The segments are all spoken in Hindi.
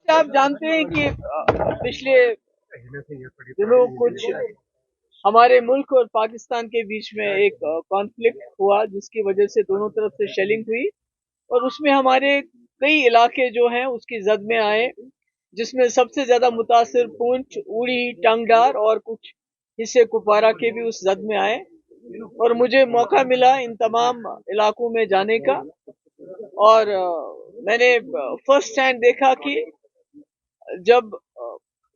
आप जानते हैं कि पिछले दिनों कुछ हमारे मुल्क और पाकिस्तान के बीच में एक कॉन्फ्लिक्ट हुआ जिसकी वजह से दोनों तरफ से शेलिंग हुई और उसमें हमारे कई इलाके जो हैं उसकी जद में आए, जिसमें सबसे ज्यादा मुतासिर पुंछ, उड़ी, टंगडार और कुछ हिस्से कुपवारा के भी उस जद में आए। और मुझे मौका मिला इन तमाम इलाकों में जाने का और मैंने फर्स्ट हैंड देखा कि जब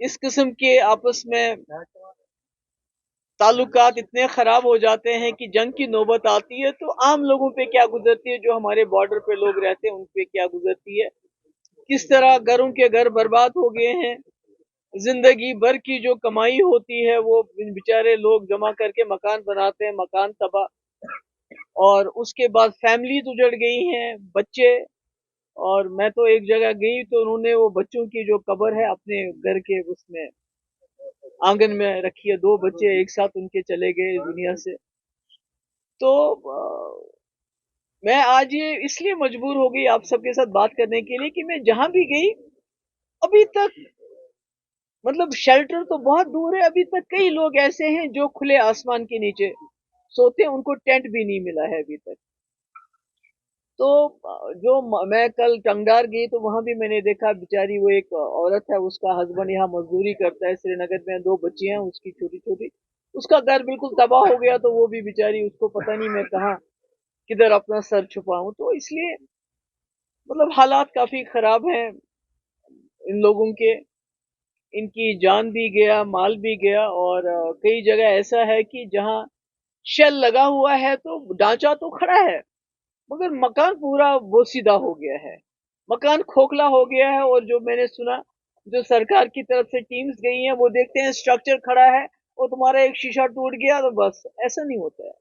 इस किस्म के आपस में ताल्लुकात इतने खराब हो जाते हैं कि जंग की नौबत आती है, तो आम लोगों पे क्या गुजरती है, जो हमारे बॉर्डर पे लोग रहते हैं उन पे क्या गुजरती है, किस तरह घरों के घर बर्बाद हो गए हैं, जिंदगी भर की जो कमाई होती है वो बेचारे लोग जमा करके मकान बनाते हैं, मकान तबाह, और उसके बाद फैमिली उजड़ गई हैं, बच्चे। और मैं तो एक जगह गई तो उन्होंने वो बच्चों की जो कब्र है अपने घर के उसमें आंगन में रखी है, दो बच्चे एक साथ उनके चले गए दुनिया से। तो मैं आज ये इसलिए मजबूर हो गई आप सबके साथ बात करने के लिए कि मैं जहां भी गई अभी तक, मतलब शेल्टर तो बहुत दूर है, अभी तक कई लोग ऐसे हैं जो खुले आसमान के नीचे सोते हैं, उनको टेंट भी नहीं मिला है अभी तक। तो मैं कल टंगडार गई तो वहां भी मैंने देखा, बेचारी वो एक औरत है, उसका हस्बैंड यहाँ मजदूरी करता है श्रीनगर में, दो बच्ची हैं उसकी छोटी छोटी, उसका घर बिल्कुल तबाह हो गया, तो वो भी बेचारी, उसको पता नहीं मैं कहाँ किधर अपना सर छुपाऊं। तो इसलिए मतलब हालात काफी खराब हैं इन लोगों के, इनकी जान भी गया, माल भी गया, और कई जगह ऐसा है कि जहां शेल लगा हुआ है तो ढांचा तो खड़ा है, मगर मकान पूरा बोसीदा हो गया है, मकान खोखला हो गया है। और जो मैंने सुना, जो सरकार की तरफ से टीम्स गई हैं वो देखते हैं स्ट्रक्चर खड़ा है और तुम्हारा एक शीशा टूट गया तो बस, ऐसा नहीं होता है।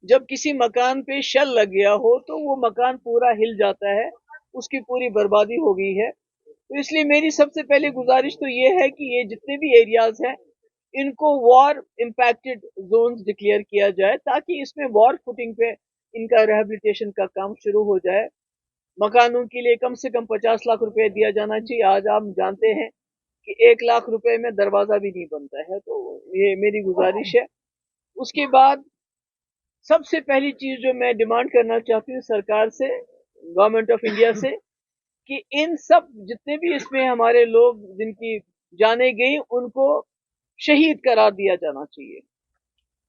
जब किसी मकान पे शल लग गया हो तो वो मकान पूरा हिल जाता है, उसकी पूरी बर्बादी हो गई है। तो इसलिए मेरी सबसे पहले गुजारिश तो ये है कि ये जितने भी एरियाज हैं इनको वॉर इम्पैक्टेड जोन्स डिक्लेयर किया जाए, ताकि इसमें वॉर फुटिंग पे इनका रिहेबिलिटेशन का काम शुरू हो जाए। मकानों के लिए कम से कम 50 लाख रुपए दिया जाना चाहिए। आज आप जानते हैं कि 1 लाख रुपए में दरवाजा भी नहीं बनता है। तो ये मेरी गुजारिश है। उसके बाद सबसे पहली चीज जो मैं डिमांड करना चाहती हूँ सरकार से, गवर्नमेंट ऑफ इंडिया से, कि इन सब जितने भी इसमें हमारे लोग जिनकी जाने गई उनको शहीद करार दिया जाना चाहिए।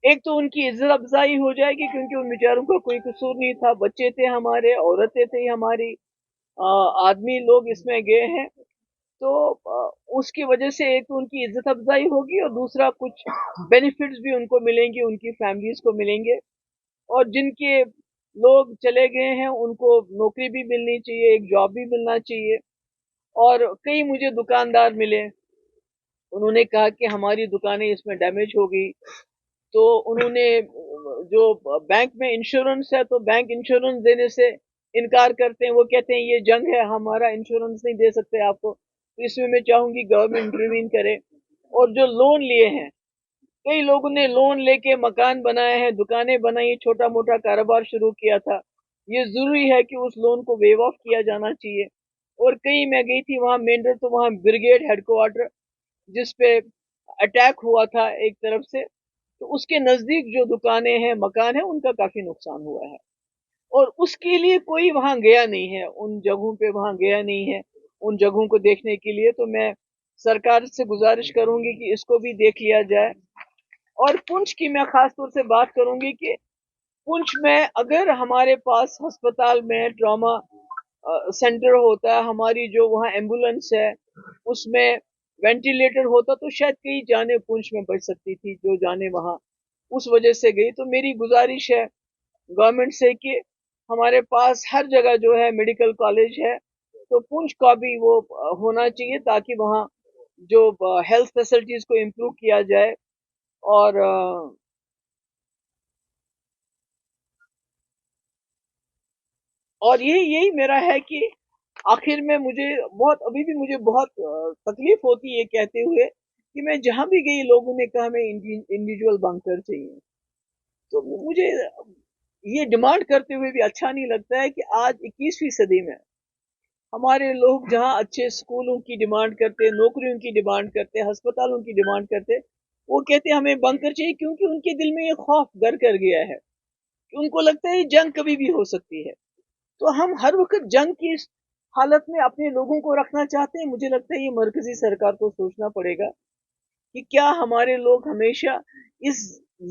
एक तो उनकी इज्जत अफजाई हो जाएगी क्योंकि उन बेचारों का कोई कसूर नहीं था, बच्चे थे हमारे, औरतें थी हमारी, आदमी लोग इसमें गए हैं। तो उसकी वजह से एक तो उनकी इज्जत अफजाई होगी और दूसरा कुछ बेनिफिट्स भी उनको मिलेंगे, उनकी फैमिलीज को मिलेंगे। और जिनके लोग चले गए हैं उनको नौकरी भी मिलनी चाहिए, एक जॉब भी मिलना चाहिए। और कई मुझे दुकानदार मिले, उन्होंने कहा कि हमारी दुकानें इसमें डैमेज हो गई, तो उन्होंने जो बैंक में इंश्योरेंस है तो बैंक इंश्योरेंस देने से इनकार करते हैं, वो कहते हैं ये जंग है, हमारा इंश्योरेंस नहीं दे सकते आपको। तो इसमें मैं चाहूंगी गवर्नमेंट इंटरवीन करे। और जो लोन लिए हैं, कई लोगों ने लोन लेके मकान बनाए हैं, दुकानें बनाई, छोटा मोटा कारोबार शुरू किया था, ये जरूरी है कि उस लोन को वेव ऑफ किया जाना चाहिए। और कई, मैं गई थी वहां मेंढर, तो वहां ब्रिगेड हेडक्वार्टर जिसपे अटैक हुआ था एक तरफ से, तो उसके नजदीक जो दुकानें हैं, मकान है, उनका काफी नुकसान हुआ है। और उसके लिए कोई वहां गया नहीं है, उन जगहों पे वहां गया नहीं है उन जगहों को देखने के लिए। तो मैं सरकार से गुजारिश करूंगी कि इसको भी देख लिया जाए। और पुंछ की मैं खास तौर से बात करूंगी कि पुंछ में अगर हमारे पास अस्पताल में ट्रॉमा सेंटर होता है, हमारी जो वहाँ एम्बुलेंस है उसमें वेंटिलेटर होता, तो शायद कई जाने पुंछ में बच सकती थी, जो जाने वहाँ उस वजह से गई। तो मेरी गुजारिश है गवर्नमेंट से कि हमारे पास हर जगह जो है मेडिकल कॉलेज है, तो पुंछ का भी वो होना चाहिए, ताकि वहाँ जो हेल्थ फैसिलिटीज को इम्प्रूव किया जाए। और यही यही मेरा है कि आखिर में मुझे बहुत, अभी भी मुझे बहुत तकलीफ होती है कहते हुए कि मैं जहां भी गई लोगों ने कहा हमें इंडिविजुअल बंकर चाहिए। तो मुझे ये डिमांड करते हुए भी अच्छा नहीं लगता है कि आज 21वीं सदी में हमारे लोग जहाँ अच्छे स्कूलों की डिमांड करते, नौकरियों की डिमांड करते, अस्पतालों की डिमांड करते, वो कहते हमें बंकर चाहिए, क्योंकि उनके दिल में ये खौफ घर कर गया है कि उनको लगता है जंग कभी भी हो सकती है। तो हम हर वक्त जंग की इस हालत में अपने लोगों को रखना चाहते हैं। मुझे लगता है ये मरकजी सरकार को सोचना पड़ेगा कि क्या हमारे लोग हमेशा इस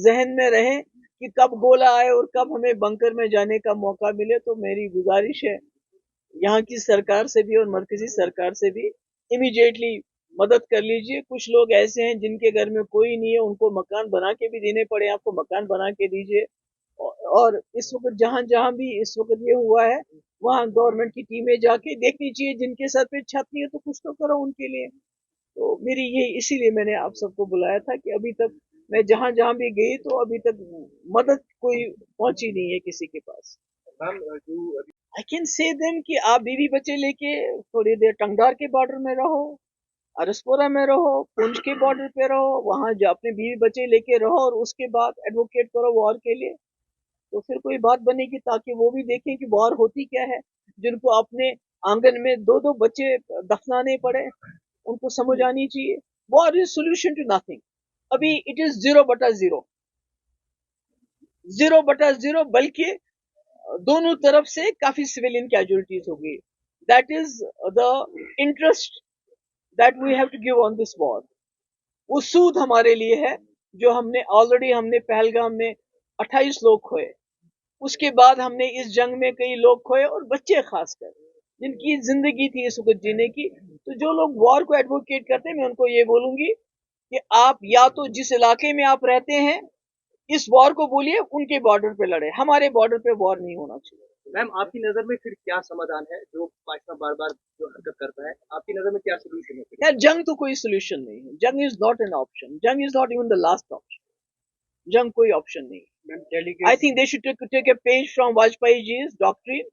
जहन में रहे कि कब गोला आए और कब हमें बंकर में जाने का मौका मिले। तो मेरी गुजारिश है यहाँ की सरकार से भी और मरकजी सरकार से भी, इमीडिएटली मदद कर लीजिए। कुछ लोग ऐसे हैं जिनके घर में कोई नहीं है, उनको मकान बना के भी देने पड़े, आपको मकान बना के दीजिए। और इस वक्त जहां जहां भी इस वक्त ये हुआ है, वहां गवर्नमेंट की टीमें जाके देखनी चाहिए। जिनके सर पे छत नहीं है तो कुछ तो करो उनके लिए। तो मेरी ये इसीलिए मैंने आप सबको बुलाया था कि अभी तक मैं जहां जहां भी गई तो अभी तक मदद कोई पहुंची नहीं है किसी के पास। आई कैन से देम कि आप बीवी बच्चे लेके थोड़ी देर टंगदार के बॉर्डर में रहो, अरसपोरा में रहो, पुंछ के बॉर्डर पे रहो, वहां जो अपने बीवी बच्चे लेके रहो और उसके बाद एडवोकेट करो वॉर के लिए। तो फिर कोई बात बनेगी ताकि वो भी देखें कि वॉर होती क्या है। जिनको अपने आंगन में दो दो बच्चे दफनाने पड़े, उनको समझ आनी चाहिए war is solution to nothing. अभी इट इज 0/0, 0/0, बल्कि दोनों तरफ से काफी सिविलियन कैजुअलिटीज हो गई। That is the interest that we have to give on this war. वो सूद हमारे लिए है जो हमने पहलगाम में 28 लोग खोए। उसके बाद हमने इस जंग में कई लोग खोए, और बच्चे खासकर जिनकी जिंदगी थी इस वक्त जीने की। तो जो लोग वॉर को एडवोकेट करते हैं, मैं उनको ये बोलूंगी कि आप या तो जिस इलाके में आप रहते हैं इस वॉर को बोलिए उनके बॉर्डर पे लड़े, हमारे बॉर्डर पे वॉर नहीं होना चाहिए। मैम आपकी नजर में फिर क्या समाधान है जो पाकिस्तान बार बार जो हरकत करता है, आपकी नजर में क्या सोल्यूशन है फिर? यार जंग तो कोई सोल्यूशन नहीं है। जंग इज नॉट एन ऑप्शन, जंग is not even the last option. जंग कोई ऑप्शन नहीं है। I think they should take a page from Vajpayee ji doctrine,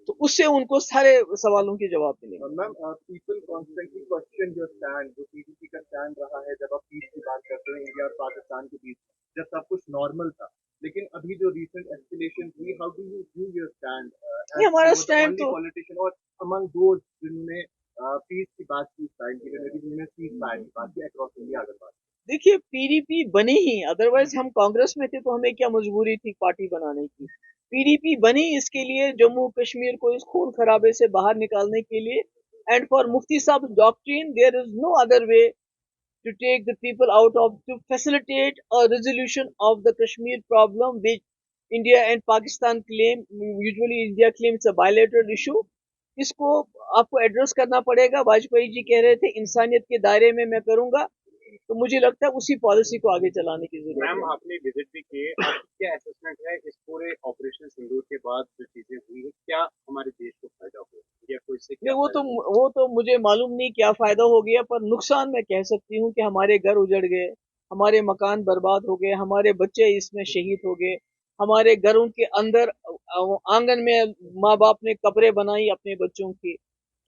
तो उससे उनको सारे सवालों के जवाब मिलेंगे। Ma'am people constantly question your stand, जो पीडीपी का स्टैंड रहा है जब आप पीस की बात करते हैं इंडिया और पाकिस्तान के बीच, जब सब कुछ नॉर्मल था। लेकिन अभी जो रिसेंट एस्केलेशन हुई, how do you view your stand ये एज हमारा you were the stand only तो, पॉलिटिशियन और अमंग दोज जिन्होंने पीस की बात की इस टाइम की, जिन्होंने सीज फायर की बात की अक्रॉस इंडिया अगर बात? देखिए पीडीपी बनी ही, अदरवाइज हम कांग्रेस में थे तो हमें क्या मजबूरी थी पार्टी बनाने की। पीडीपी बनी इसके लिए जम्मू कश्मीर को इस खून खराबे से बाहर निकालने के लिए। And for Mufti Sahab doctrine there is no other way to take the people out of, to facilitate a resolution of the Kashmir problem, which India and Pakistan claim. Usually India claims a bilateral issue. इसको आपको एड्रेस करना पड़ेगा। वाजपेयी जी कह रहे थे इंसानियत के दायरे में मैं करूंगा, तो मुझे लगता है उसी पॉलिसी को आगे चलाने की जरूरत है। मैम आपने विजिट भी किए, आपकी क्या असेसमेंट है इस पूरे ऑपरेशन सिंदूर के बाद जो चीजें हुई है, क्या हमारे देश को फायदा हुआ या कोई इससे नहीं, क्या फायदा? वो तो मुझे मालूम नहीं क्या फायदा हो गया, पर नुकसान मैं कह सकती हूँ कि हमारे घर उजड़ गए, हमारे मकान बर्बाद हो गए, हमारे बच्चे इसमें शहीद हो गए। हमारे घरों के अंदर आंगन में माँ बाप ने कब्रें बनाई अपने बच्चों की।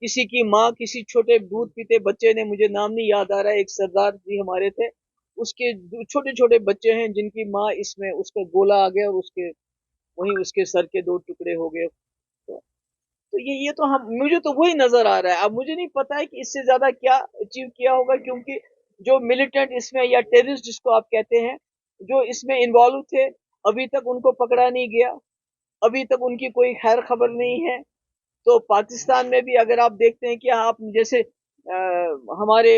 किसी की माँ, किसी छोटे दूध पीते बच्चे ने, मुझे नाम नहीं याद आ रहा है, एक सरदार जी हमारे थे, उसके छोटे छोटे बच्चे हैं जिनकी माँ इसमें उसका गोला आ गया और उसके वहीं उसके सर के दो टुकड़े हो गए। तो ये तो हम, मुझे तो वही नजर आ रहा है। अब मुझे नहीं पता है कि इससे ज्यादा क्या अचीव किया होगा, क्योंकि जो मिलिटेंट इसमें या टेररिस्ट जिसको आप कहते हैं जो इसमें इन्वॉल्व थे, अभी तक उनको पकड़ा नहीं गया, अभी तक उनकी कोई खैर खबर नहीं है। तो पाकिस्तान में भी अगर आप देखते हैं कि आप जैसे हमारे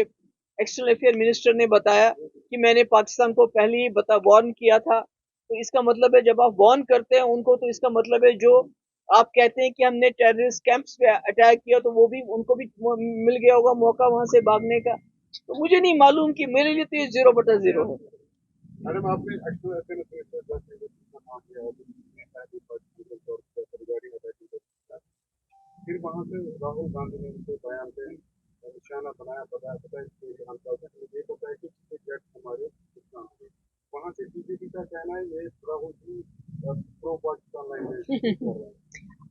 एक्सटर्नल अफेयर मिनिस्टर ने बताया कि मैंने पाकिस्तान को पहले ही वार्न किया था। तो इसका मतलब है जब आप वार्न करते हैं उनको, तो इसका मतलब है जो आप कहते हैं कि हमने टेररिस्ट कैंप्स पे अटैक किया, तो वो भी उनको भी मिल गया होगा मौका वहां से भागने का। तो मुझे नहीं मालूम, कि मेरे लिए तो ये 0/0 है। मैडम आपने एक्चुअली ऐसे में नाम लिया है, फिर वहां से राहुल गांधी ने उनको बयान पे निशाना बनाया, बताया बताया कि हम चाहते हैं, मुझे ये पता है कि जेट हमारे नुकसान हुए। वहां से बीजेपी का कहना है ये राहुल जी प्रो पाकिस्तान लाइन कर रहे हैं।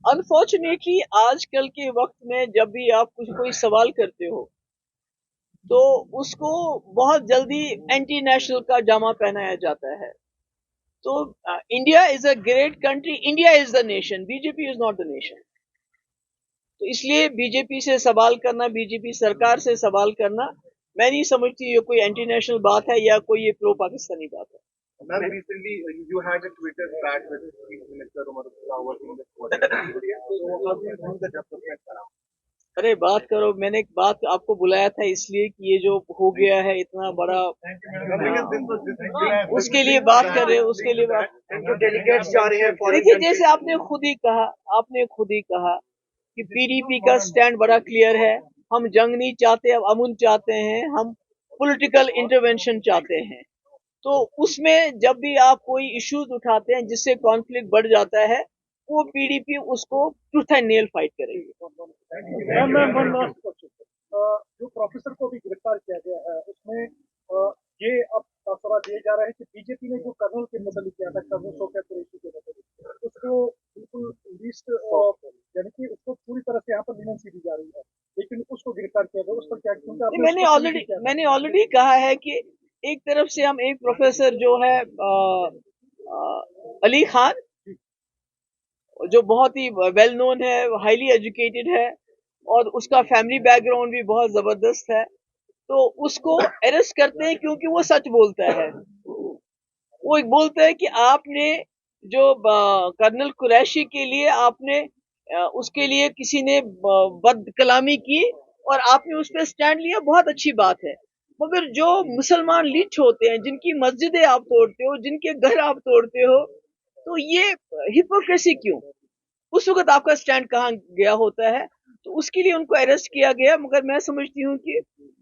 अनफॉर्चुनेटली आजकल के वक्त में जब भी आप कुछ कोई सवाल करते हो तो उसको बहुत जल्दी एंटी नेशनल का जामा पहनाया जाता है। तो India is a great country, India is the nation, BJP is not the nation. तो इसलिए बीजेपी से सवाल करना, बीजेपी सरकार से सवाल करना, मैं नहीं समझती ये कोई एंटी नेशनल बात है या कोई ये प्रो पाकिस्तानी बात है। Ma'am, recently you had a Twitter spat with Chief Minister Umar Abdullah over in this quarter. So how do you view the development around? अरे बात करो, मैंने एक बात आपको बुलाया था इसलिए कि ये जो हो गया है इतना बड़ा, उसके लिए बात कर रहे हो, उसके लिए बात। जो डेलीगेट्स जा रहे हैं देखिए, जैसे आपने खुद ही कहा कि पीडीपी का स्टैंड बड़ा क्लियर है, हम जंग नहीं चाहते, अब अमन चाहते हैं, हम पॉलिटिकल इंटरवेंशन चाहते हैं। तो उसमें जब भी आप कोई इश्यूज उठाते हैं जिससे कॉन्फ्लिक्ट बढ़ जाता है, वो पीडीपी उसको टूथ एंड नेल फाइट करेगी। जो प्रोफेसर को भी गिरफ्तार किया गया है उसमें ये अब सवाल दिए जा रहा है कि बीजेपी ने जो कर्नल के मुतल्लिक़ किया था, कर्नल शौकत कुरैशी के मुतल्लिक़, उसको बिल्कुल लिस्ट यानी कि उसको पूरी तरह से यहाँ पर लीनेंसी दी जा रही है, लेकिन उसको गिरफ्तार किया गया, उस पर क्या, क्योंकि मैंने ऑलरेडी कहा है कि एक तरफ से हम एक प्रोफेसर जो है अली खान, जो बहुत ही वेल नोन है, हाईली एजुकेटेड है और उसका फैमिली बैकग्राउंड भी बहुत जबरदस्त है, तो उसको अरेस्ट करते हैं क्योंकि वो सच बोलता है। वो एक बोलता है कि आपने जो कर्नल कुरैशी के लिए आपने उसके लिए किसी ने बद कलामी की और आपने उस पर स्टैंड लिया, बहुत अच्छी बात है। मगर जो मुसलमान लीच होते हैं, जिनकी मस्जिदें आप तोड़ते हो, जिनके घर आप तोड़ते हो, तो ये हिपोक्रेसी क्यों? उस वक्त आपका स्टैंड कहाँ गया होता है? तो उसके लिए उनको अरेस्ट किया गया। मगर मैं समझती हूँ कि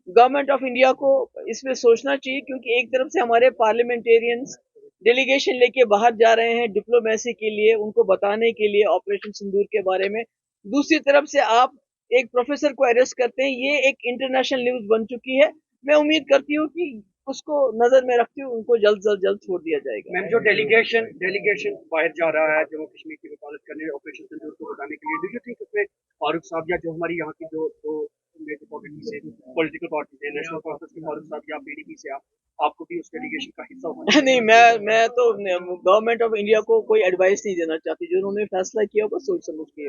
गवर्नमेंट ऑफ इंडिया को इसमें सोचना चाहिए, क्योंकि एक तरफ से हमारे पार्लियामेंटेरियंस डेलीगेशन लेके बाहर जा रहे हैं डिप्लोमेसी के लिए, उनको बताने के लिए ऑपरेशन सिंदूर के बारे में, दूसरी तरफ से आप एक प्रोफेसर को अरेस्ट करते हैं। ये एक इंटरनेशनल न्यूज बन चुकी है। मैं उम्मीद करती हूँ कि उसको नजर में रखते हुए उनको जल्द छोड़ दिया जाएगा। मैम, जो डेलीगेशन बाहर जा रहा है जम्मू कश्मीर की वकालत करने ऑपरेशन सिंदूर को बताने के लिए, डू यू थिंक उसमें फारूक साहब या जो हमारी यहाँ की जो मेजर पॉलिटिकल पार्टी है, नेशनल कॉन्फ्रेंस के फारूक साहब या पीडीपी से आपको भी उस डेलीगेशन का हिस्सा होना? नहीं, मैं तो गवर्नमेंट ऑफ इंडिया को कोई एडवाइस नहीं देना चाहती। जो उन्होंने फैसला किया वो सोच समझ के।